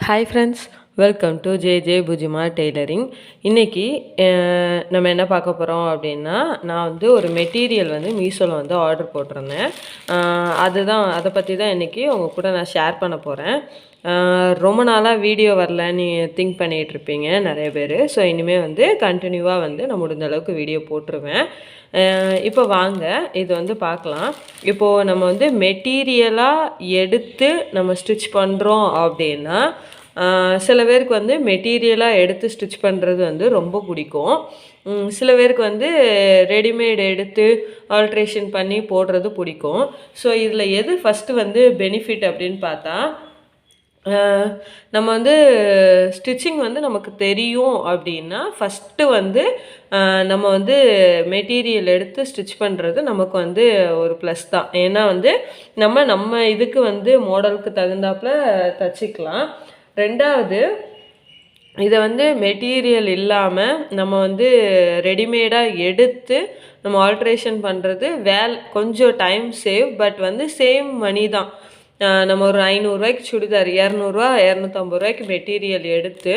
Hi friends, welcome to J Pujima tailoring. இன்றைக்கி நம்ம என்ன பார்க்க போகிறோம் அப்படின்னா, நான் வந்து ஒரு மெட்டீரியல் வந்து மீஷோவில் வந்து ஆர்டர் போட்டிருந்தேன். அதை பற்றி தான் இன்றைக்கி உங்கள் கூட நான் ஷேர் பண்ண போகிறேன். ரொம்ப நாளாக வீடியோ வரலன்னு திங்க் பண்ணிகிட்ருப்பீங்க நிறைய பேர். ஸோ இனிமேல் வந்து கண்டினியூவாக வந்து நான் முடிஞ்ச அளவுக்கு வீடியோ போட்டுருவேன். இப்போ வாங்க இது வந்து பார்க்கலாம். இப்போது நம்ம வந்து மெட்டீரியலாக எடுத்து நம்ம ஸ்டிச் பண்ணுறோம் அப்படின்னா, சில பேருக்கு வந்து மெட்டீரியலாக எடுத்து ஸ்டிச் பண்ணுறது வந்து ரொம்ப பிடிக்கும். சில பேருக்கு வந்து ரெடிமேட் எடுத்து ஆல்ட்ரேஷன் பண்ணி போடுறது பிடிக்கும். ஸோ இதில் எது ஃபஸ்ட்டு வந்து பெனிஃபிட் அப்படின்னு பார்த்தா, நம்ம வந்து ஸ்டிச்சிங் வந்து நமக்கு தெரியும் அப்படின்னா ஃபஸ்ட்டு வந்து நம்ம வந்து மெட்டீரியல் எடுத்து ஸ்டிச் பண்ணுறது நமக்கு வந்து ஒரு ப்ளஸ் தான். ஏன்னா வந்து நம்ம இதுக்கு வந்து மாடலுக்கு தகுந்தாப்புல தச்சுக்கலாம். ரெண்டாவது, இதை வந்து மெட்டீரியல் இல்லாமல் நம்ம வந்து ரெடிமேடாக எடுத்து நம்ம ஆல்ட்ரேஷன் பண்ணுறது கொஞ்சம் டைம் சேவ், பட் வந்து சேம் மணி தான். நம்ம ஒரு 500 சுடிதார் 200 250 ரூபாய்க்கு மெட்டீரியல் எடுத்து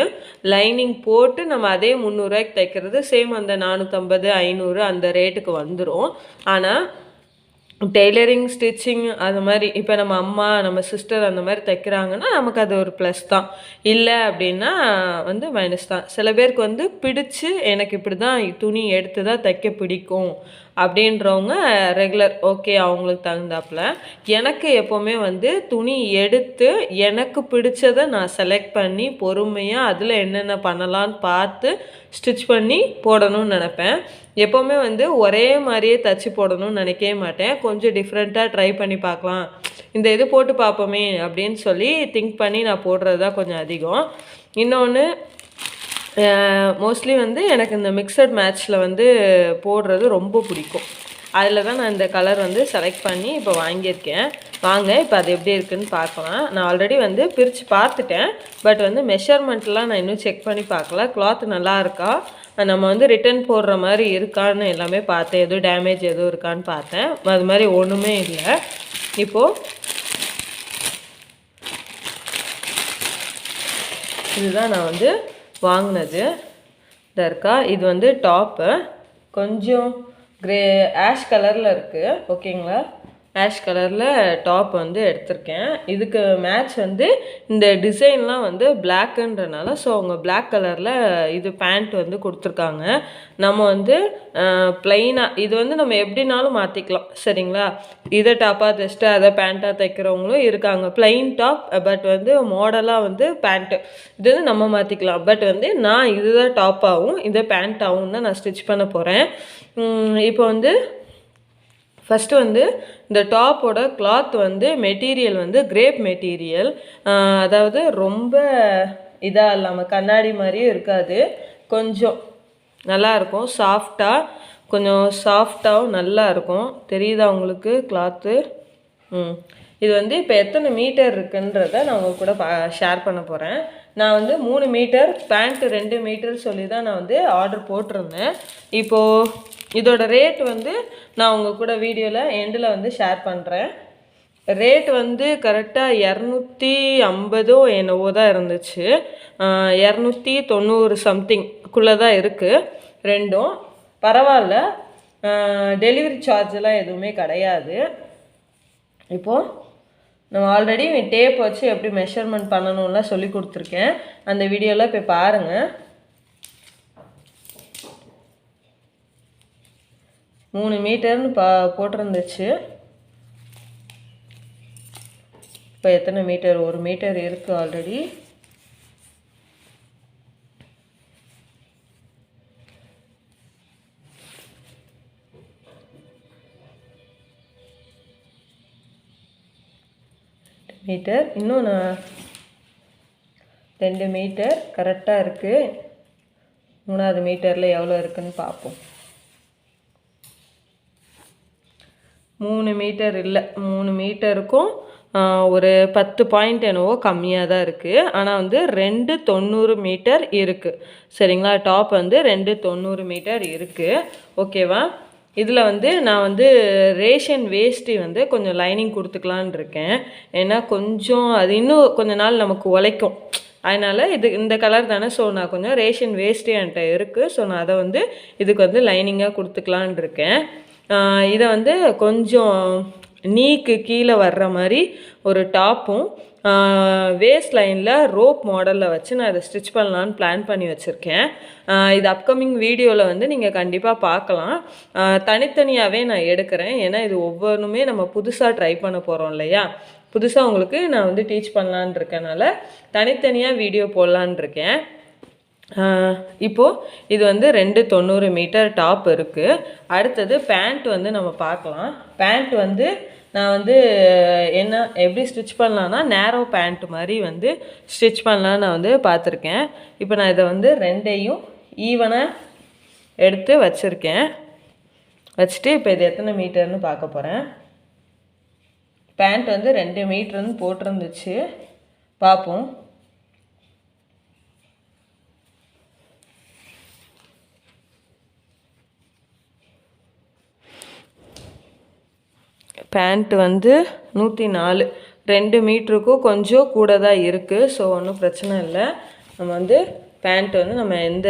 லைனிங் போட்டு நம்ம அதே 300 தைக்கிறது சேம் அந்த 450 500 அந்த ரேட்டுக்கு வந்துடும். ஆனால் டெய்லரிங் ஸ்டிச்சிங் அது மாதிரி இப்போ நம்ம அம்மா நம்ம சிஸ்டர் அந்த மாதிரி தைக்கிறாங்கன்னா நமக்கு அது ஒரு ப்ளஸ் தான். இல்லை அப்படின்னா வந்து மைனஸ் தான். சில பேருக்கு வந்து பிடிச்சி எனக்கு இப்படி தான் துணி எடுத்து தான் தைக்க பிடிக்கும் அப்படின்றவங்க ரெகுலர் ஓகே, அவங்களுக்கு தகுந்தாப்புல. எனக்கு எப்போவுமே வந்து துணி எடுத்து எனக்கு பிடிச்சதை நான் செலக்ட் பண்ணி பொறுமையாக அதில் என்னென்ன பண்ணலான்னு பார்த்து ஸ்டிச் பண்ணி போடணும்னு நினப்பேன். எப்போவுமே வந்து ஒரே மாதிரியே தைச்சி போடணும்னு நினைக்கவே மாட்டேன். கொஞ்சம் டிஃப்ரெண்ட்டாக ட்ரை பண்ணி பார்க்கலாம், இந்த இது போட்டு பார்ப்போமே அப்படின்னு சொல்லி திங்க் பண்ணி நான் போடுறது தான் கொஞ்சம் அதிகம். இன்னொன்று, மோஸ்ட்லி வந்து எனக்கு இந்த மிக்சட் மேட்ச்சில் வந்து போடுறது ரொம்ப பிடிக்கும். அதில் தான் நான் இந்த கலர் வந்து செலக்ட் பண்ணி இப்போ வாங்கியிருக்கேன். வாங்க இப்போ அது எப்படி இருக்குதுன்னு பார்க்கலாம். நான் ஆல்ரெடி வந்து பிரித்து பார்த்துட்டேன், பட் வந்து மெஷர்மெண்ட்லாம் நான் இன்னும் செக் பண்ணி பார்க்கல. கிளாத் நல்லா இருக்கா, நம்ம வந்து ரிட்டன் போடுற மாதிரி இருக்கான்னு எல்லாமே பார்த்தேன். எதுவும் டேமேஜ் எதுவும் இருக்கான்னு பார்த்தேன். அது மாதிரி ஒன்றுமே இல்லை. இப்போது இதுதான் நான் வந்து வாங்கினது. இதாக இருக்கா, இது வந்து டாப்பு கொஞ்சம் ஆஷ் கலரில் இருக்குது. ஓகேங்களா, ஆஷ் கலரில் டாப் வந்து எடுத்திருக்கேன். இதுக்கு மேட்ச் வந்து இந்த டிசைன்லாம் வந்து பிளாக்குன்றனால ஸோ அவங்க பிளாக் கலரில் இது பேண்ட் வந்து கொடுத்துருக்காங்க. நம்ம வந்து ப்ளைனாக இது வந்து நம்ம எப்படினாலும் மாற்றிக்கலாம். சரிங்களா, இதை டாப்பாக தைச்சிட்டு அதை பேண்ட்டாக தைக்கிறவங்களும் இருக்காங்க. ப்ளைன் டாப் பட் வந்து மாடலாக வந்து பேண்ட்டு இது வந்து நம்ம மாற்றிக்கலாம். பட் வந்து நான் இதுதான் டாப்பாகவும் இதை பேண்ட்டாகவும் தான் நான் ஸ்டிச் பண்ண போகிறேன். இப்போ வந்து ஃபஸ்ட்டு வந்து இந்த டாப்போட கிளாத் வந்து மெட்டீரியல் வந்து கிரேப் மெட்டீரியல். அதாவது ரொம்ப இதாக இல்லாமல் கண்ணாடி மாதிரியும் இருக்காது, கொஞ்சம் நல்லாயிருக்கும். கொஞ்சம் சாஃப்டாகவும் நல்லா இருக்கும். தெரியுதா உங்களுக்கு கிளாத்து? இது வந்து இப்போ எத்தனை மீட்டர் இருக்குன்றதை நான் உங்கள் கூட ஷேர் பண்ண போகிறேன். நான் வந்து 3 மீட்டர் பேண்ட்டு 2 மீட்டர் சொல்லி தான் நான் வந்து ஆர்டர் போட்டிருந்தேன். இப்போது இதோட ரேட் வந்து நான் உங்கள் கூட வீடியோவில் எண்டில் வந்து ஷேர் பண்ணுறேன். ரேட் வந்து கரெக்டாக 250 என்னவோ தான் இருந்துச்சு. 290 சம்திங்குள்ளே தான் இருக்குது. ரெண்டும் பரவாயில்ல, டெலிவரி சார்ஜெலாம் எதுவுமே கிடையாது. இப்போது நம்ம ஆல்ரெடி டேப் வச்சு எப்படி மெஷர்மெண்ட் பண்ணணும்லாம் சொல்லி கொடுத்துருக்கேன். அந்த வீடியோவில் போய் பாருங்கள். 3 மீட்டர்னு போட்டிருந்துச்சு. இப்போ எத்தனை மீட்டர்? 1 மீட்டர் இருக்குது ஆல்ரெடி. மீட்டர் இன்னும் 2 மீட்டர் கரெக்டாக இருக்குது. 3வது மீட்டரில் எவ்வளோ இருக்குதுன்னு பார்ப்போம். 3 மீட்டர் இல்லை, 3 மீட்டருக்கும் ஒரு 10 பாயிண்ட் என்னவோ கம்மியாக தான் இருக்குது. ஆனால் வந்து 290 மீட்டர் இருக்குது. சரிங்களா, டாப் வந்து 290 மீட்டர் இருக்குது. ஓகேவா, இதில் வந்து நான் வந்து ரேஷன் வேஷ்டி வந்து கொஞ்சம் லைனிங் கொடுத்துக்கலான் இருக்கேன். ஏன்னா கொஞ்சம் அது இன்னும் கொஞ்ச நாள் நமக்கு உழைக்கும். அதனால் இந்த கலர் தானே, ஸோ நான் கொஞ்சம் ரேஷன் வேஸ்ட்டு என்கிட்ட இருக்குது. ஸோ நான் அதை வந்து இதுக்கு வந்து லைனிங்காக கொடுத்துக்கலான் இருக்கேன். இதை வந்து கொஞ்சம் நீக்கு கீழே வர்ற மாதிரி ஒரு டாப்பும் வேஸ்ட் லைனில் ரோப் மாடலில் வச்சு நான் இதை ஸ்டிச் பண்ணலான்னு பிளான் பண்ணி வச்சுருக்கேன். இது அப்கமிங் வீடியோவில் வந்து நீங்கள் கண்டிப்பாக பார்க்கலாம். தனித்தனியாகவே நான் எடுக்கிறேன், ஏன்னா இது ஒவ்வொன்றுமே நம்ம புதுசாக ட்ரை பண்ண போகிறோம் இல்லையா. புதுசாக உங்களுக்கு நான் வந்து டீச் பண்ணலான் இருக்கனால தனித்தனியாக வீடியோ போடலான் இருக்கேன். இப்போது இது வந்து 290 மீட்டர் டாப் இருக்குது. அடுத்தது பேண்ட் வந்து நம்ம பார்க்கலாம். பேண்ட் வந்து நான் வந்து எப்படி ஸ்டிச் பண்ணலான்னா நேரோ பேண்ட் மாதிரி வந்து ஸ்டிச் பண்ணலான்னு நான் வந்து பார்த்துருக்கேன். இப்போ நான் இதை வந்து ரெண்டையும் ஈவனாக எடுத்து வச்சுருக்கேன். வச்சுட்டு இப்போ இது எத்தனை மீட்டர்னு பார்க்க போகிறேன். பேண்ட் வந்து 2 மீட்டர்னு போட்டிருந்துச்சு, பார்ப்போம். பேண்ட்டு வந்து 104, 2 மீட்டருக்கும் கொஞ்சம் கூட தான் இருக்குது. ஸோ ஒன்றும் பிரச்சனை இல்லை. நம்ம வந்து பேண்ட் வந்து நம்ம எந்த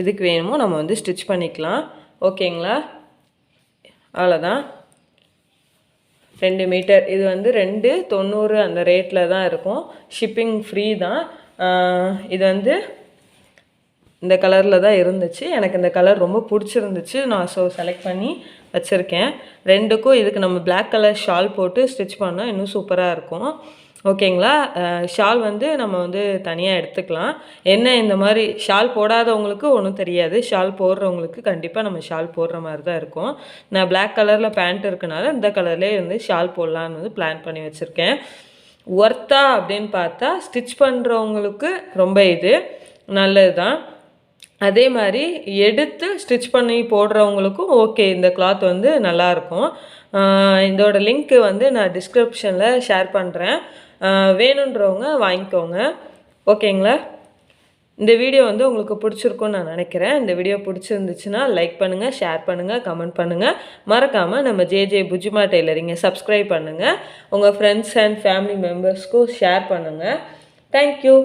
இதுக்கு வேணுமோ நம்ம வந்து ஸ்டிச் பண்ணிக்கலாம். ஓகேங்களா, அவ்வளோதான். 2 மீட்டர், இது வந்து 290 அந்த ரேட்டில் தான் இருக்கும். ஷிப்பிங் ஃப்ரீ தான். இது வந்து இந்த கலரில் தான் இருந்துச்சு. எனக்கு இந்த கலர் ரொம்ப பிடிச்சிருந்துச்சு, நான் செலக்ட் பண்ணி வச்சுருக்கேன். ரெண்டுக்கும் இதுக்கு நம்ம பிளாக் கலர் ஷால் போட்டு ஸ்டிச் பண்ணால் இன்னும் சூப்பராக இருக்கும். ஓகேங்களா, ஷால் வந்து நம்ம வந்து தனியாக எடுத்துக்கலாம். இந்த மாதிரி ஷால் போடாதவங்களுக்கு ஒன்றும் தெரியாது, ஷால் போடுறவங்களுக்கு கண்டிப்பாக நம்ம ஷால் போடுற மாதிரி தான் இருக்கும். நான் பிளாக் கலரில் பேண்ட் இருக்கனால இந்த கலர்லேயே வந்து ஷால் போடலான்னு வந்து பிளான் பண்ணி வச்சுருக்கேன். ஒர்த்தா அப்படின்னு பார்த்தா ஸ்டிச் பண்ணுறவங்களுக்கு ரொம்ப இது நல்லது தான். அதே மாதிரி எடுத்து ஸ்டிச் பண்ணி போடுறவங்களுக்கும் ஓகே, இந்த கிளாத் வந்து நல்லாயிருக்கும். இதோட லிங்க்கு வந்து நான் டிஸ்கிரிப்ஷனில் ஷேர் பண்ணுறேன், வேணுன்றவங்க வாங்கிக்கோங்க. ஓகேங்களா, இந்த வீடியோ வந்து உங்களுக்கு பிடிச்சிருக்குன்னு நான் நினைக்கிறேன். இந்த வீடியோ பிடிச்சிருந்துச்சுன்னா லைக் பண்ணுங்கள், ஷேர் பண்ணுங்கள், கமெண்ட் பண்ணுங்கள். மறக்காமல் நம்ம ஜேஜே புஜிமா டெய்லரிங்கை சப்ஸ்கிரைப் பண்ணுங்கள். உங்கள் ஃப்ரெண்ட்ஸ் அண்ட் ஃபேமிலி மெம்பர்ஸ்க்கும் ஷேர் பண்ணுங்கள். தேங்க்யூ.